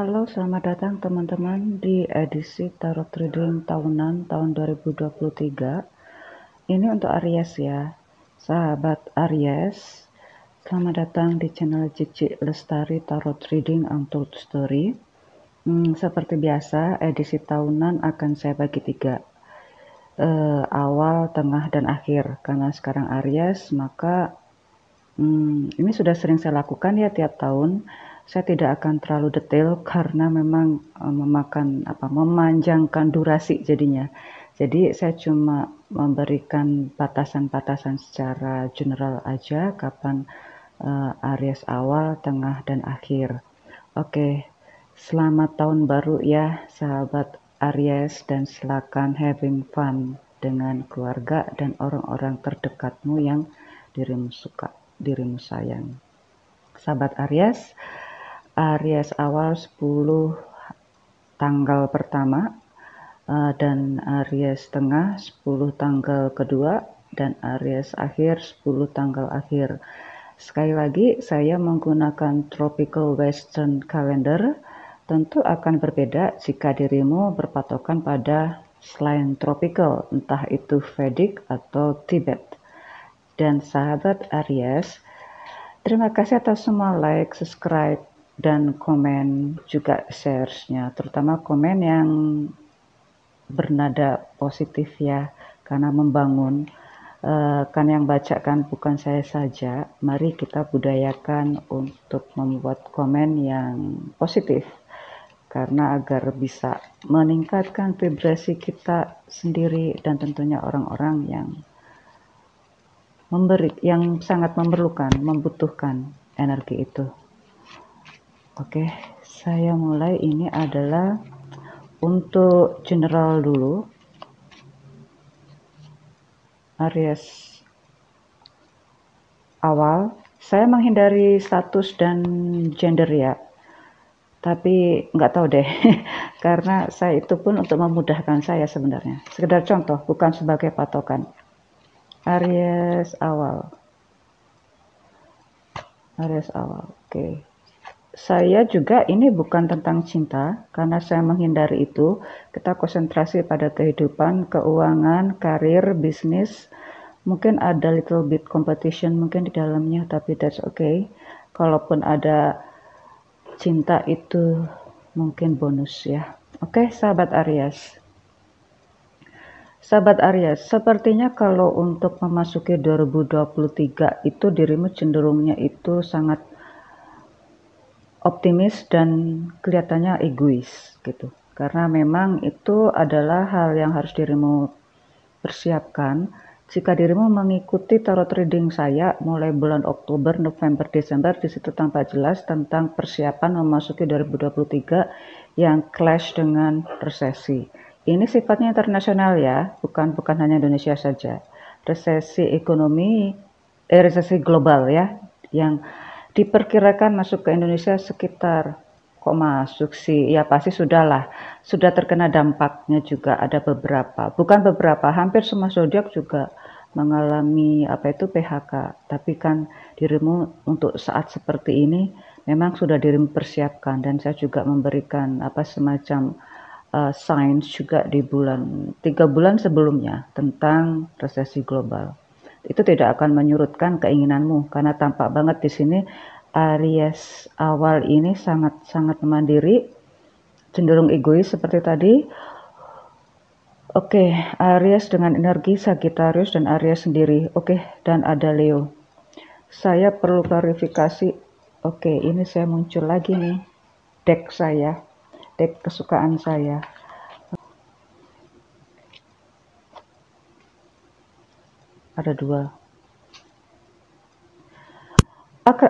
Halo, selamat datang teman-teman di edisi Tarot Reading tahunan tahun 2023. Ini untuk Aries ya. Sahabat Aries, selamat datang di channel Cici Lestari Tarot Reading Untold Story. Seperti biasa, edisi tahunan akan saya bagi tiga. Awal, tengah, dan akhir. Karena sekarang Aries, maka ini sudah sering saya lakukan ya tiap tahun. Saya tidak akan terlalu detail karena memang memanjangkan durasi jadinya. Jadi saya cuma memberikan batasan-batasan secara general aja kapan Aries awal, tengah, dan akhir. Oke, selamat tahun baru ya sahabat Aries, dan silakan having fun dengan keluarga dan orang-orang terdekatmu yang dirimu suka, dirimu sayang. Sahabat Aries, Aries awal 10 tanggal pertama, dan Aries tengah 10 tanggal kedua, dan Aries akhir 10 tanggal akhir. Sekali lagi, saya menggunakan Tropical Western Calendar. Tentu akan berbeda jika dirimu berpatokan pada selain tropical, entah itu Vedic atau Tibet. Dan sahabat Aries, terima kasih atas semua like, subscribe, dan komen, juga shares-nya, terutama komen yang bernada positif ya, karena membangun. Kan yang baca kan bukan saya saja, mari kita budayakan untuk membuat komen yang positif, karena agar bisa meningkatkan vibrasi kita sendiri dan tentunya orang-orang yang sangat memerlukan, membutuhkan energi itu. Oke, saya mulai. Ini adalah untuk general dulu. Aries awal, saya menghindari status dan gender ya, tapi nggak tahu deh karena saya itu pun untuk memudahkan saya sebenarnya, sekedar contoh, bukan sebagai patokan. Aries awal, oke. Saya juga ini bukan tentang cinta, karena saya menghindari itu. Kita konsentrasi pada kehidupan, keuangan, karir, bisnis. Mungkin ada little bit competition mungkin di dalamnya, tapi that's okay. Kalaupun ada cinta itu mungkin bonus ya. Oke, sahabat Aries. Sahabat Aries, sepertinya kalau untuk memasuki 2023 itu dirimu cenderungnya itu sangat optimis dan kelihatannya egois gitu. Karena memang itu adalah hal yang harus dirimu persiapkan. Jika dirimu mengikuti tarot reading saya mulai bulan Oktober, November, Desember, di situ tampak jelas tentang persiapan memasuki 2023 yang clash dengan resesi. Ini sifatnya internasional ya, bukan hanya Indonesia saja. Resesi ekonomi, resesi global ya, yang diperkirakan masuk ke Indonesia sekitar, kok masuk sih, ya pasti sudah terkena dampaknya juga. Ada bukan beberapa, hampir semua zodiak juga mengalami PHK. Tapi kan dirimu untuk saat seperti ini memang sudah dirimu persiapkan, dan saya juga memberikan semacam signs juga di 3 bulan sebelumnya tentang resesi global. Itu tidak akan menyurutkan keinginanmu, karena tampak banget di sini Aries awal ini sangat mandiri, cenderung egois seperti tadi. Oke, Aries dengan energi Sagittarius dan Aries sendiri. Oke, dan ada Leo. Saya perlu klarifikasi. Oke, ini saya muncul lagi nih deck kesukaan saya. Ada 2.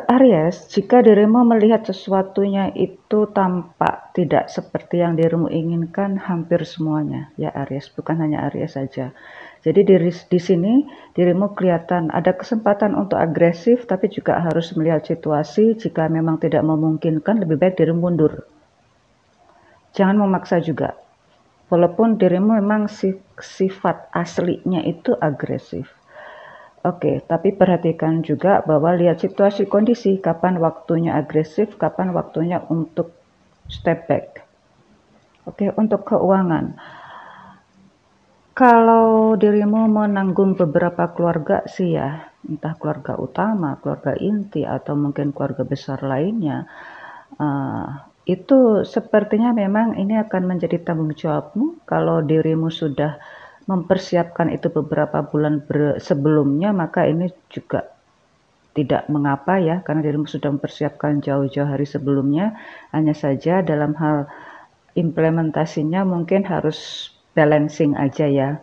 Aries, jika dirimu melihat sesuatunya itu tampak tidak seperti yang dirimu inginkan, hampir semuanya ya Aries, bukan hanya Aries saja. Jadi di sini dirimu kelihatan ada kesempatan untuk agresif, tapi juga harus melihat situasi. Jika memang tidak memungkinkan, lebih baik dirimu mundur. Jangan memaksa juga. Walaupun dirimu memang sifat aslinya itu agresif. Oke, tapi perhatikan juga bahwa lihat situasi kondisi, kapan waktunya agresif, kapan waktunya untuk step back. Oke, untuk keuangan. Kalau dirimu menanggung beberapa keluarga sih ya, entah keluarga utama, keluarga inti, atau mungkin keluarga besar lainnya, eh, itu sepertinya memang ini akan menjadi tanggung jawabmu. Kalau dirimu sudah mempersiapkan itu beberapa bulan sebelumnya, maka ini juga tidak mengapa ya, karena dirimu sudah mempersiapkan jauh-jauh hari sebelumnya. Hanya saja dalam hal implementasinya mungkin harus balancing aja ya.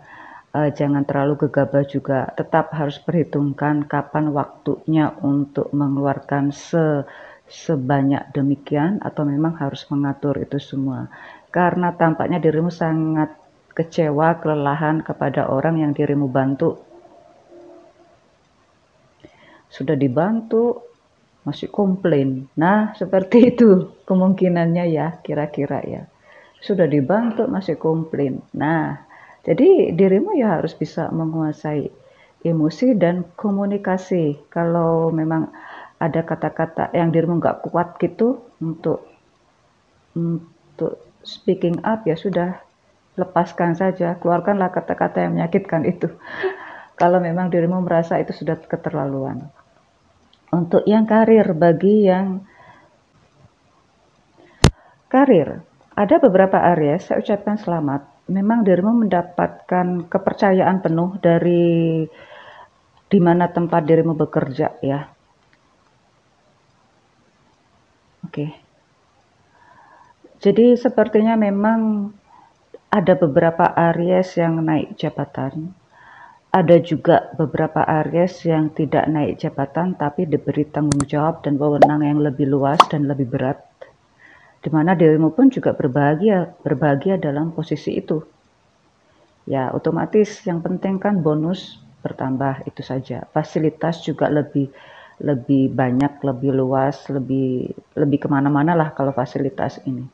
Jangan terlalu gegabah juga, tetap harus perhitungkan kapan waktunya untuk mengeluarkan sebanyak demikian, atau memang harus mengatur itu semua. Karena tampaknya dirimu sangat kecewa, kelelahan kepada orang yang dirimu bantu. Sudah dibantu, masih komplain. Nah, seperti itu kemungkinannya ya, kira-kira ya. Sudah dibantu, masih komplain. Nah, jadi dirimu ya harus bisa menguasai emosi dan komunikasi. Kalau memang ada kata-kata yang dirimu nggak kuat gitu untuk speaking up, ya sudah, lepaskan saja, keluarkanlah kata-kata yang menyakitkan itu. Kalau memang dirimu merasa itu sudah keterlaluan. Untuk yang karir, bagi yang karir, ada beberapa area saya ucapkan selamat. Memang dirimu mendapatkan kepercayaan penuh dari di mana tempat dirimu bekerja ya. Oke. Jadi sepertinya memang ada beberapa areas yang naik jabatan. Ada juga beberapa areas yang tidak naik jabatan tapi diberi tanggung jawab dan wewenang yang lebih luas dan lebih berat. Di mana dirimu pun juga berbahagia dalam posisi itu. Ya, otomatis yang penting kan bonus bertambah, itu saja. Fasilitas juga lebih lebih banyak, lebih luas, lebih kemana-mana lah kalau fasilitas ini.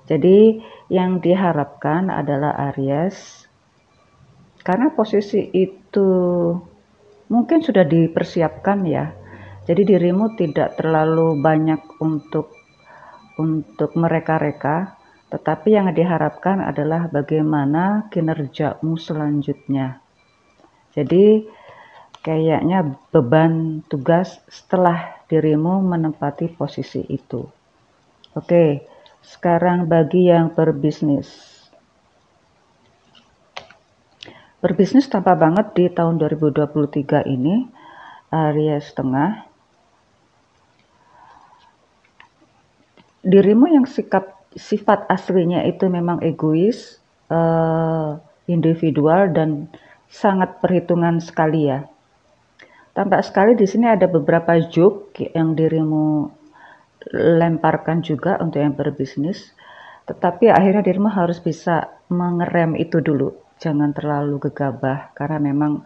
Jadi yang diharapkan adalah Aries, karena posisi itu mungkin sudah dipersiapkan ya. Jadi dirimu tidak terlalu banyak untuk mereka-reka, tetapi yang diharapkan adalah bagaimana kinerjamu selanjutnya. Jadi kayaknya beban tugas setelah dirimu menempati posisi itu. Oke, sekarang bagi yang berbisnis. Berbisnis tampak banget di tahun 2023 ini, Aries Tengah. Dirimu yang sifat aslinya itu memang egois, individual, dan sangat perhitungan sekali ya. Tampak sekali di sini ada beberapa joke yang dirimu lemparkan juga untuk yang berbisnis, tetapi akhirnya dirimu harus bisa mengerem itu dulu. Jangan terlalu gegabah, karena memang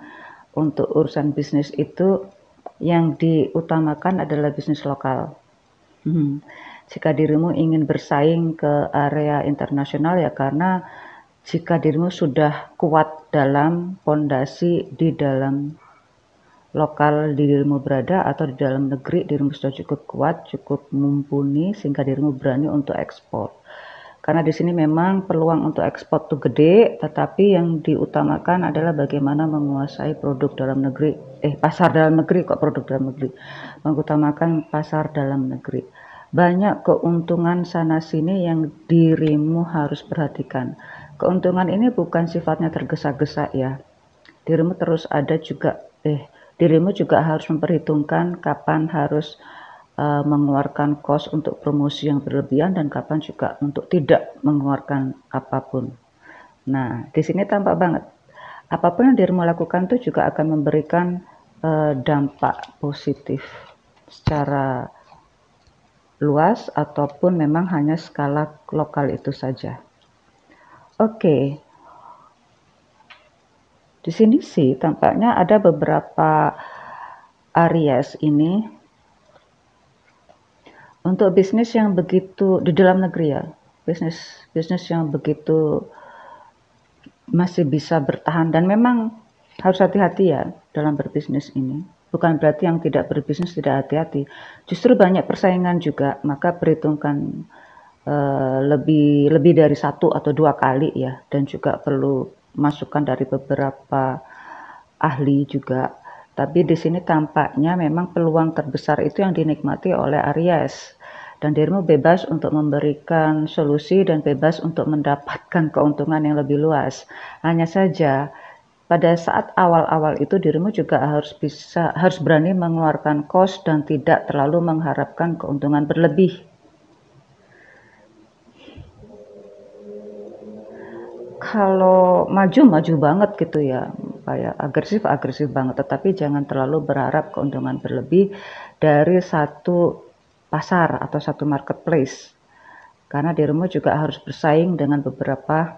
untuk urusan bisnis itu yang diutamakan adalah bisnis lokal. Jika dirimu ingin bersaing ke area internasional ya, karena jika dirimu sudah kuat dalam fondasi di dalam lokal dirimu berada atau di dalam negeri, dirimu sudah cukup kuat, cukup mumpuni sehingga dirimu berani untuk ekspor. Karena di sini memang peluang untuk ekspor itu gede, tetapi yang diutamakan adalah bagaimana menguasai produk dalam negeri, pasar dalam negeri, kok produk dalam negeri, mengutamakan pasar dalam negeri. Banyak keuntungan sana-sini yang dirimu harus perhatikan. Keuntungan ini bukan sifatnya tergesa-gesa ya. Dirimu terus ada juga, dirimu juga harus memperhitungkan kapan harus mengeluarkan kos untuk promosi yang berlebihan dan kapan juga untuk tidak mengeluarkan apapun. Nah, di sini tampak banget. Apapun yang dirimu lakukan itu juga akan memberikan dampak positif secara luas ataupun memang hanya skala lokal itu saja. Oke. Di sini sih tampaknya ada beberapa Aries ini untuk bisnis yang begitu di dalam negeri ya. Bisnis yang begitu masih bisa bertahan, dan memang harus hati-hati ya dalam berbisnis ini. Bukan berarti yang tidak berbisnis tidak hati-hati. Justru banyak persaingan juga, maka perhitungkan lebih dari 1 atau 2 kali ya, dan juga perlu masukan dari beberapa ahli juga. Tapi di sini tampaknya memang peluang terbesar itu yang dinikmati oleh Aries, dan dirimu bebas untuk memberikan solusi dan bebas untuk mendapatkan keuntungan yang lebih luas. Hanya saja pada saat awal-awal itu dirimu juga harus berani mengeluarkan cost dan tidak terlalu mengharapkan keuntungan berlebih. Kalau maju banget gitu ya, kayak agresif banget, tetapi jangan terlalu berharap keuntungan berlebih dari satu pasar atau satu marketplace, karena dirimu juga harus bersaing dengan beberapa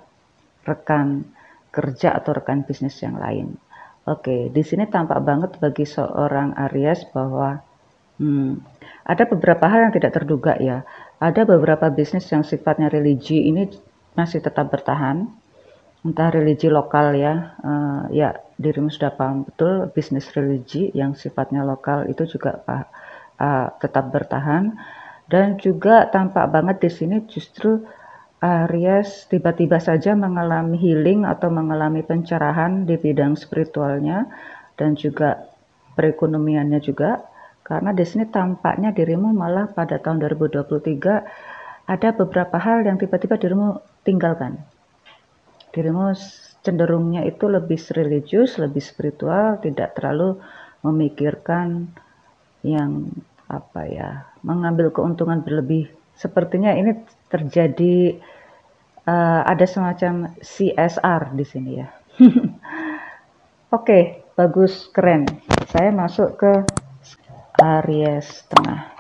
rekan kerja atau rekan bisnis yang lain. Oke, di sini tampak banget bagi seorang Aries bahwa ada beberapa hal yang tidak terduga ya. Ada beberapa bisnis yang sifatnya religi ini masih tetap bertahan, entah religi lokal ya, ya dirimu sudah paham betul, bisnis religi yang sifatnya lokal itu juga tetap bertahan. Dan juga tampak banget di sini justru Aries tiba-tiba saja mengalami healing atau mengalami pencerahan di bidang spiritualnya dan juga perekonomiannya juga, karena di sini tampaknya dirimu malah pada tahun 2023 ada beberapa hal yang tiba-tiba dirimu tinggalkan. Dirimu cenderungnya itu lebih religius, lebih spiritual, tidak terlalu memikirkan yang mengambil keuntungan berlebih. Sepertinya ini terjadi ada semacam CSR di sini ya. Oke, bagus, keren. Saya masuk ke Aries tengah.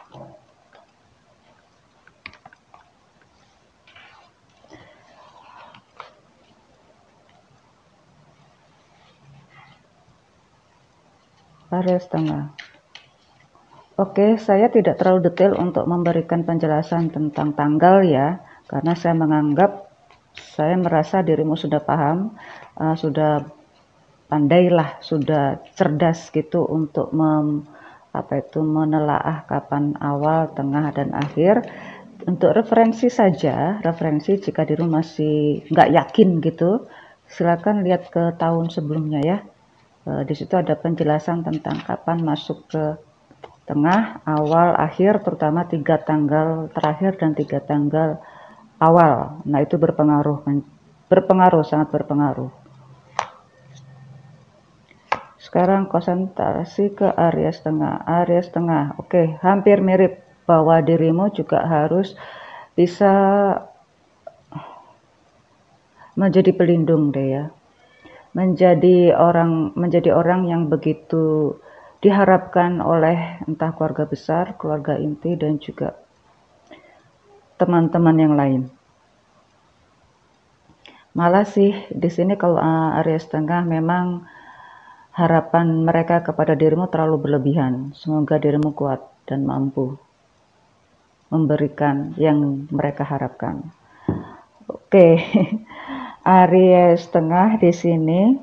Aries tengah. Oke, saya tidak terlalu detail untuk memberikan penjelasan tentang tanggal ya, karena saya merasa dirimu sudah paham, sudah pandailah, sudah cerdas gitu untuk menelaah kapan awal, tengah, dan akhir. Untuk referensi saja, jika dirimu masih nggak yakin gitu, silakan lihat ke tahun sebelumnya ya. Di situ ada penjelasan tentang kapan masuk ke tengah, awal, akhir, terutama 3 tanggal terakhir dan 3 tanggal awal. Nah, itu sangat berpengaruh. Sekarang konsentrasi ke Aries tengah. Oke, hampir mirip, bahwa dirimu juga harus bisa menjadi pelindung deh ya. Menjadi orang yang begitu diharapkan oleh entah keluarga besar, keluarga inti, dan juga teman-teman yang lain. Malah sih di sini kalau Aries tengah memang harapan mereka kepada dirimu terlalu berlebihan. Semoga dirimu kuat dan mampu memberikan yang mereka harapkan. Oke. Aries tengah di sini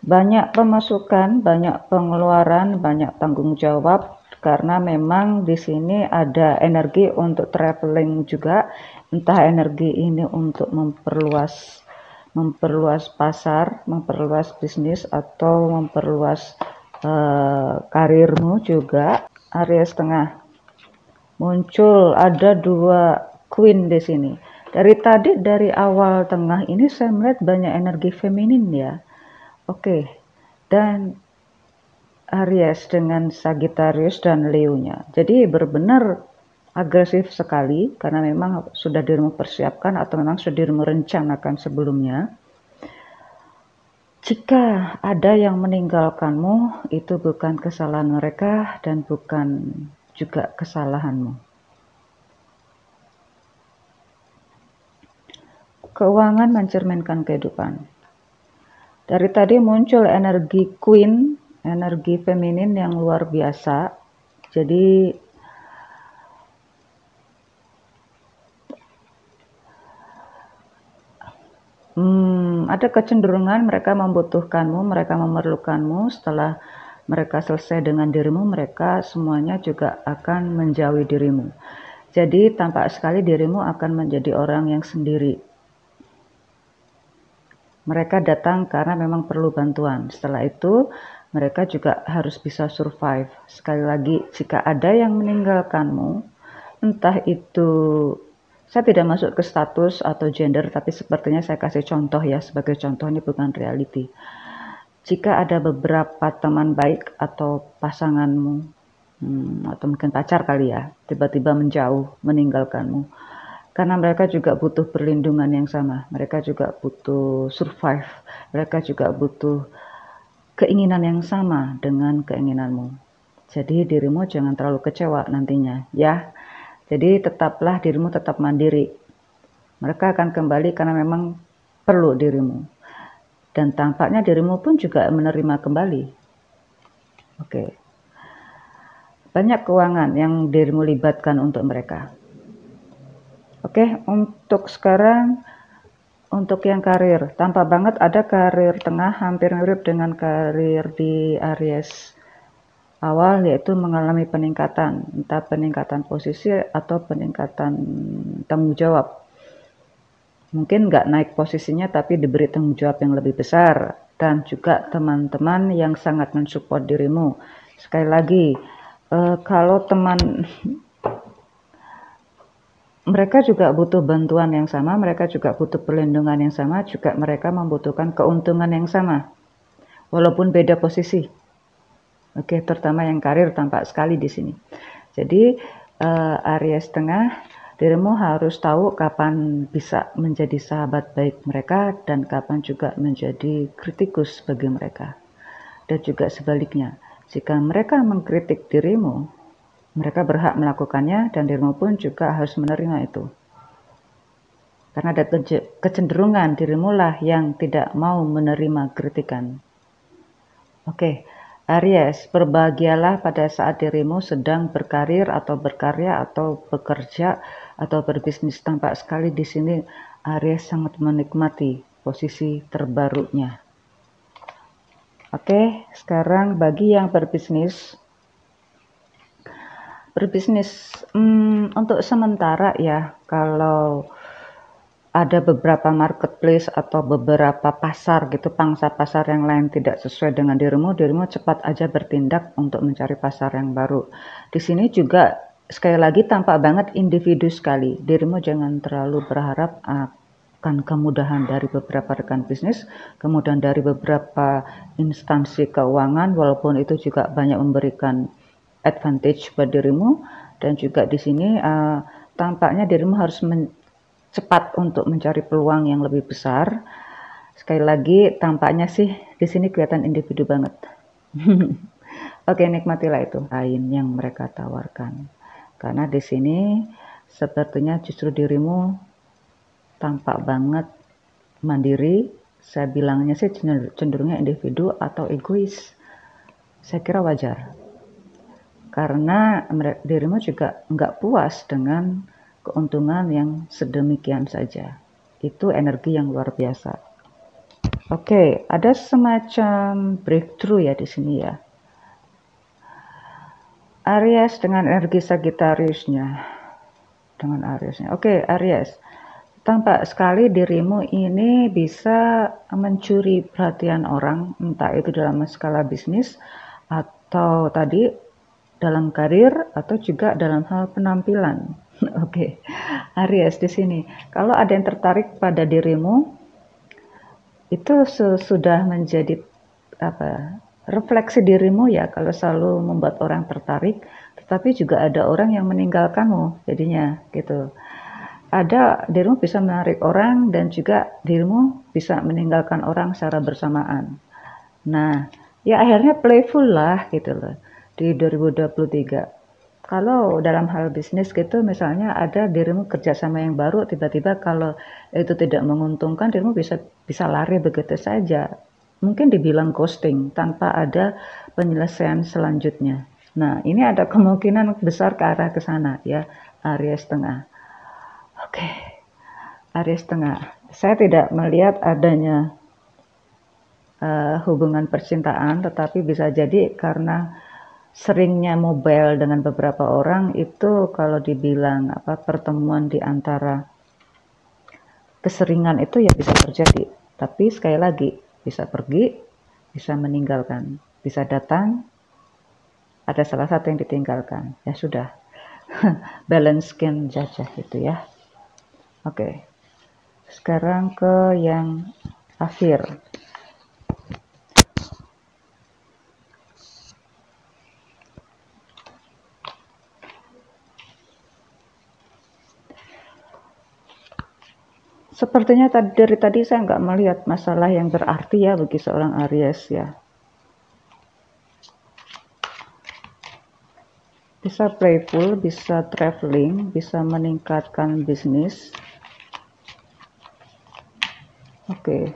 banyak pemasukan, banyak pengeluaran, banyak tanggung jawab, karena memang di sini ada energi untuk traveling juga, entah energi ini untuk memperluas pasar, memperluas bisnis, atau memperluas karirmu juga. Aries tengah muncul ada 2 queen di sini. Dari awal tengah ini saya melihat banyak energi feminin ya. Oke, dan Aries dengan Sagittarius dan Leo-nya. Jadi benar-benar agresif sekali, karena memang sudah dirimu persiapkan atau memang sudah dirimu rencanakan sebelumnya. Jika ada yang meninggalkanmu, itu bukan kesalahan mereka dan bukan juga kesalahanmu. Keuangan mencerminkan kehidupan. Dari tadi muncul energi queen, energi feminin yang luar biasa. Jadi ada kecenderungan mereka membutuhkanmu, mereka memerlukanmu. Setelah mereka selesai dengan dirimu, mereka semuanya juga akan menjauhi dirimu. Jadi tampak sekali dirimu akan menjadi orang yang sendiri. Mereka datang karena memang perlu bantuan. Setelah itu, mereka juga harus bisa survive. Sekali lagi, jika ada yang meninggalkanmu, entah itu, saya tidak masuk ke status atau gender, tapi sepertinya saya kasih contoh ya, sebagai contoh, ini bukan reality. Jika ada beberapa teman baik atau pasanganmu, atau mungkin pacar kali ya, tiba-tiba menjauh, meninggalkanmu, karena mereka juga butuh perlindungan yang sama, mereka juga butuh survive, mereka juga butuh keinginan yang sama dengan keinginanmu. Jadi dirimu jangan terlalu kecewa nantinya, ya. Jadi tetaplah dirimu tetap mandiri. Mereka akan kembali karena memang perlu dirimu. Dan tampaknya dirimu pun juga menerima kembali. Oke. Banyak keuangan yang dirimu libatkan untuk mereka. Oke, untuk sekarang, untuk yang karir, tampak banget ada karir tengah hampir mirip dengan karir di Aries awal, yaitu mengalami peningkatan, entah peningkatan posisi atau peningkatan tanggung jawab. Mungkin nggak naik posisinya, tapi diberi tanggung jawab yang lebih besar, dan juga teman-teman yang sangat mensupport dirimu. Sekali lagi, kalau teman mereka juga butuh bantuan yang sama, mereka juga butuh perlindungan yang sama, juga mereka membutuhkan keuntungan yang sama, walaupun beda posisi. Oke, terutama yang karir tampak sekali di sini. Jadi Aries tengah, dirimu harus tahu kapan bisa menjadi sahabat baik mereka dan kapan juga menjadi kritikus bagi mereka. Dan juga sebaliknya, jika mereka mengkritik dirimu, mereka berhak melakukannya dan dirimu pun juga harus menerima itu. Karena ada kecenderungan dirimu lah yang tidak mau menerima kritikan. Oke, Aries, berbahagialah pada saat dirimu sedang berkarir atau berkarya atau bekerja atau berbisnis. Tampak sekali di sini Aries sangat menikmati posisi terbarunya. Oke, sekarang bagi yang berbisnis, untuk sementara ya, kalau ada beberapa marketplace atau beberapa pasar gitu, pangsa pasar yang lain tidak sesuai dengan dirimu cepat aja bertindak untuk mencari pasar yang baru. Di sini juga sekali lagi tampak banget individu sekali. Dirimu jangan terlalu berharap akan kemudahan dari beberapa rekan bisnis, kemudian dari beberapa instansi keuangan, walaupun itu juga banyak memberikan advantage buat dirimu. Dan juga di sini tampaknya dirimu harus cepat untuk mencari peluang yang lebih besar. Sekali lagi tampaknya sih di sini kelihatan individu banget. Oke, nikmatilah itu lain yang mereka tawarkan. Karena di sini sepertinya justru dirimu tampak banget mandiri. Saya bilangnya sih cenderungnya individu atau egois. Saya kira wajar. Karena dirimu juga nggak puas dengan keuntungan yang sedemikian saja. Itu energi yang luar biasa. Oke, ada semacam breakthrough ya di sini ya. Aries dengan energi Sagittariusnya. Oke, Aries. Tampak sekali dirimu ini bisa mencuri perhatian orang, entah itu dalam skala bisnis atau tadi dalam karir atau juga dalam hal penampilan. Oke, Aries di sini. Kalau ada yang tertarik pada dirimu, itu sudah menjadi refleksi dirimu ya. Kalau selalu membuat orang tertarik, tetapi juga ada orang yang meninggalkanmu, jadinya gitu. Dirimu bisa menarik orang dan juga dirimu bisa meninggalkan orang secara bersamaan. Nah, ya akhirnya playful lah gitu loh di 2023. Kalau dalam hal bisnis gitu, misalnya ada dirimu kerjasama yang baru, tiba-tiba kalau itu tidak menguntungkan, dirimu bisa lari begitu saja. Mungkin dibilang ghosting tanpa ada penyelesaian selanjutnya. Nah, ini ada kemungkinan besar ke arah ke sana ya, Aries tengah. Oke, Aries tengah. Saya tidak melihat adanya hubungan percintaan, tetapi bisa jadi karena seringnya mobile dengan beberapa orang itu kalau dibilang pertemuan di antara keseringan itu ya bisa terjadi. Tapi sekali lagi, bisa pergi, bisa meninggalkan, bisa datang, ada salah satu yang ditinggalkan. Ya sudah, balance skin jajah itu ya. Oke, sekarang ke yang akhir. Sepertinya dari tadi saya nggak melihat masalah yang berarti ya bagi seorang Aries ya. Bisa playful, bisa traveling, bisa meningkatkan bisnis. Oke,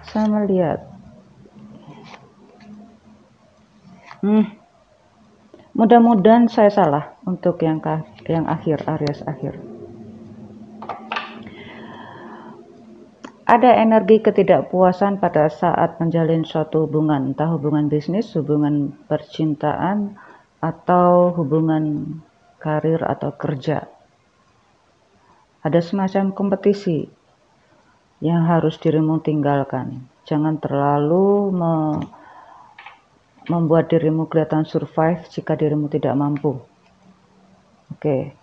saya melihat. Mudah-mudahan saya salah untuk yang akhir, Aries akhir. Ada energi ketidakpuasan pada saat menjalin suatu hubungan, entah hubungan bisnis, hubungan percintaan, atau hubungan karir atau kerja. Ada semacam kompetisi yang harus dirimu tinggalkan. Jangan terlalu membuat dirimu kelihatan survive jika dirimu tidak mampu. Oke.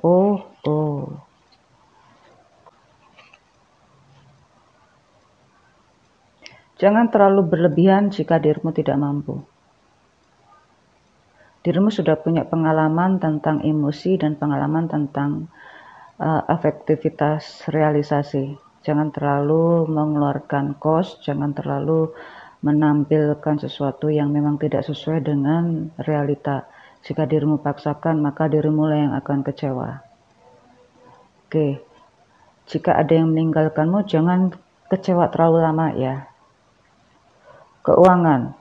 Oh. Jangan terlalu berlebihan jika dirimu tidak mampu. Dirimu sudah punya pengalaman tentang emosi dan pengalaman tentang efektivitas realisasi. Jangan terlalu mengeluarkan cost, jangan terlalu menampilkan sesuatu yang memang tidak sesuai dengan realita. Jika dirimu paksakan, maka dirimu lah yang akan kecewa. Oke, jika ada yang meninggalkanmu, jangan kecewa terlalu lama ya. Keuangan.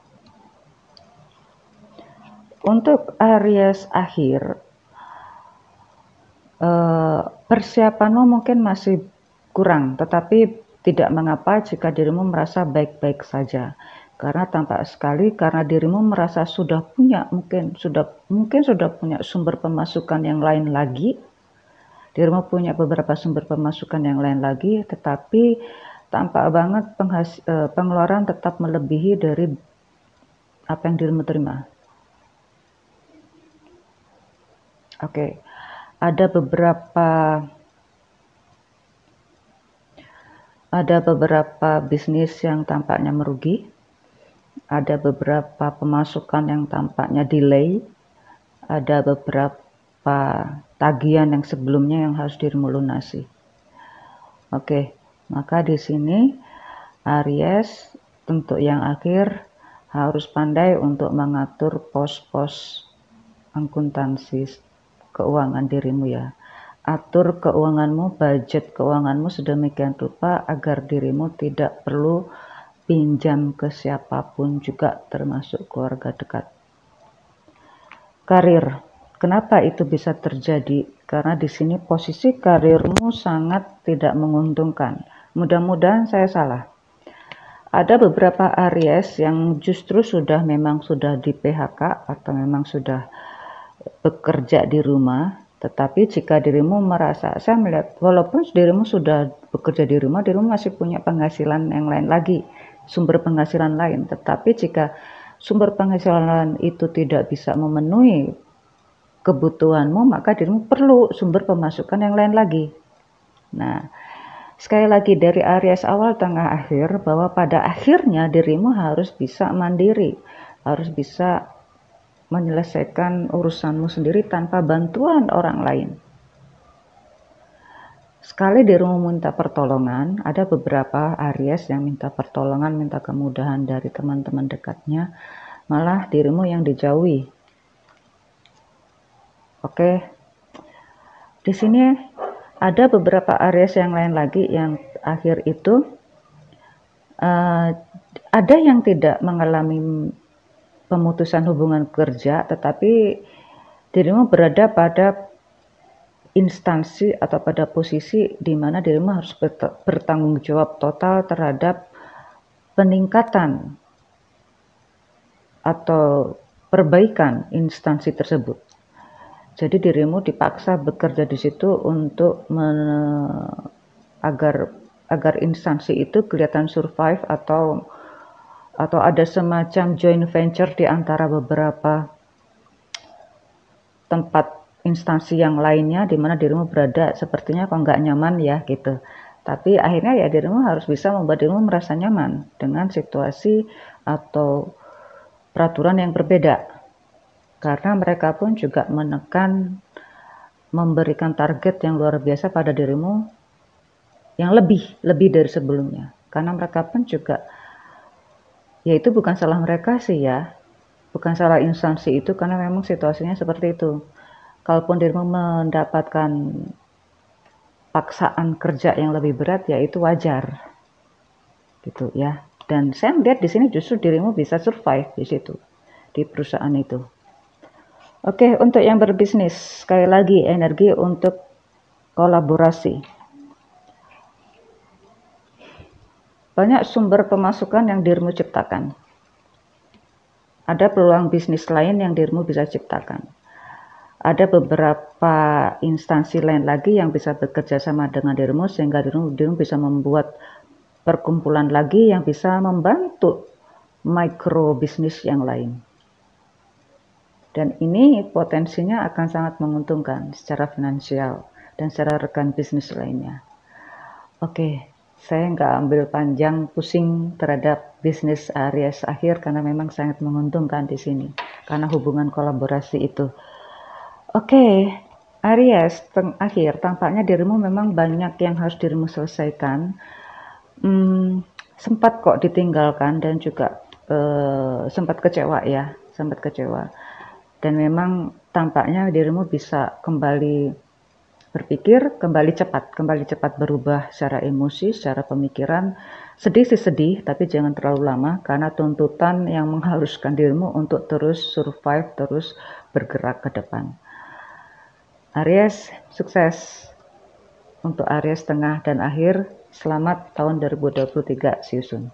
Untuk Aries akhir, persiapanmu mungkin masih kurang, tetapi tidak mengapa jika dirimu merasa baik-baik saja. Karena tampak sekali karena dirimu merasa sudah punya mungkin sudah punya sumber pemasukan yang lain lagi. Dirimu punya beberapa sumber pemasukan yang lain lagi, tetapi tampak banget pengeluaran tetap melebihi dari apa yang dirimu terima. Oke. Ada beberapa bisnis yang tampaknya merugi, ada beberapa pemasukan yang tampaknya delay, ada beberapa tagihan yang sebelumnya yang harus dirimu lunasi. Oke, maka di sini Aries untuk yang akhir harus pandai untuk mengatur pos-pos akuntansi keuangan dirimu ya. Atur keuanganmu, budget keuanganmu sedemikian rupa agar dirimu tidak perlu pinjam ke siapapun juga termasuk keluarga dekat. Karir. Kenapa itu bisa terjadi? Karena di sini posisi karirmu sangat tidak menguntungkan. Mudah-mudahan saya salah. Ada beberapa Aries yang justru memang sudah di PHK atau memang sudah bekerja di rumah, tetapi jika dirimu merasa, saya melihat walaupun dirimu sudah bekerja di rumah, dirimu masih punya penghasilan yang lain lagi, sumber penghasilan lain, tetapi jika sumber penghasilan itu tidak bisa memenuhi kebutuhanmu, maka dirimu perlu sumber pemasukan yang lain lagi. Nah, sekali lagi dari Aries awal, tengah, akhir, bahwa pada akhirnya dirimu harus bisa mandiri, harus bisa menyelesaikan urusanmu sendiri tanpa bantuan orang lain. Sekali dirimu minta pertolongan, ada beberapa Aries yang minta pertolongan, minta kemudahan dari teman-teman dekatnya, malah dirimu yang dijauhi. Oke, di sini ada beberapa Aries yang lain lagi yang akhir itu ada yang tidak mengalami pemutusan hubungan kerja, tetapi dirimu berada pada instansi atau pada posisi di mana dirimu harus bertanggung jawab total terhadap peningkatan atau perbaikan instansi tersebut. Jadi dirimu dipaksa bekerja di situ untuk agar instansi itu kelihatan survive atau ada semacam joint venture di antara beberapa tempat instansi yang lainnya di mana dirimu berada sepertinya kok nggak nyaman ya gitu. Tapi akhirnya ya dirimu harus bisa membuat dirimu merasa nyaman dengan situasi atau peraturan yang berbeda. Karena mereka pun juga memberikan target yang luar biasa pada dirimu yang lebih dari sebelumnya. Karena mereka pun juga, ya itu bukan salah mereka sih ya, bukan salah instansi itu karena memang situasinya seperti itu. Kalaupun dirimu mendapatkan paksaan kerja yang lebih berat, ya itu wajar, gitu ya. Dan saya melihat di sini justru dirimu bisa survive di situ, di perusahaan itu. Oke, untuk yang berbisnis, sekali lagi energi untuk kolaborasi. Banyak sumber pemasukan yang dirimu ciptakan. Ada peluang bisnis lain yang dirimu bisa ciptakan. Ada beberapa instansi lain lagi yang bisa bekerja sama dengan dirimu sehingga dirimu bisa membuat perkumpulan lagi yang bisa membantu mikro bisnis yang lain. Dan ini potensinya akan sangat menguntungkan secara finansial dan secara rekan bisnis lainnya. Oke, saya nggak ambil panjang pusing terhadap bisnis Aries akhir karena memang sangat menguntungkan di sini karena hubungan kolaborasi itu. Oke, Aries akhir tampaknya dirimu memang banyak yang harus dirimu selesaikan. Sempat kok ditinggalkan dan juga sempat kecewa ya, sempat kecewa. Dan memang tampaknya dirimu bisa kembali berpikir, kembali cepat berubah secara emosi, secara pemikiran. Sedih sih sedih, tapi jangan terlalu lama karena tuntutan yang mengharuskan dirimu untuk terus survive, terus bergerak ke depan. Aries, sukses untuk Aries tengah dan akhir. Selamat tahun 2023, see you soon.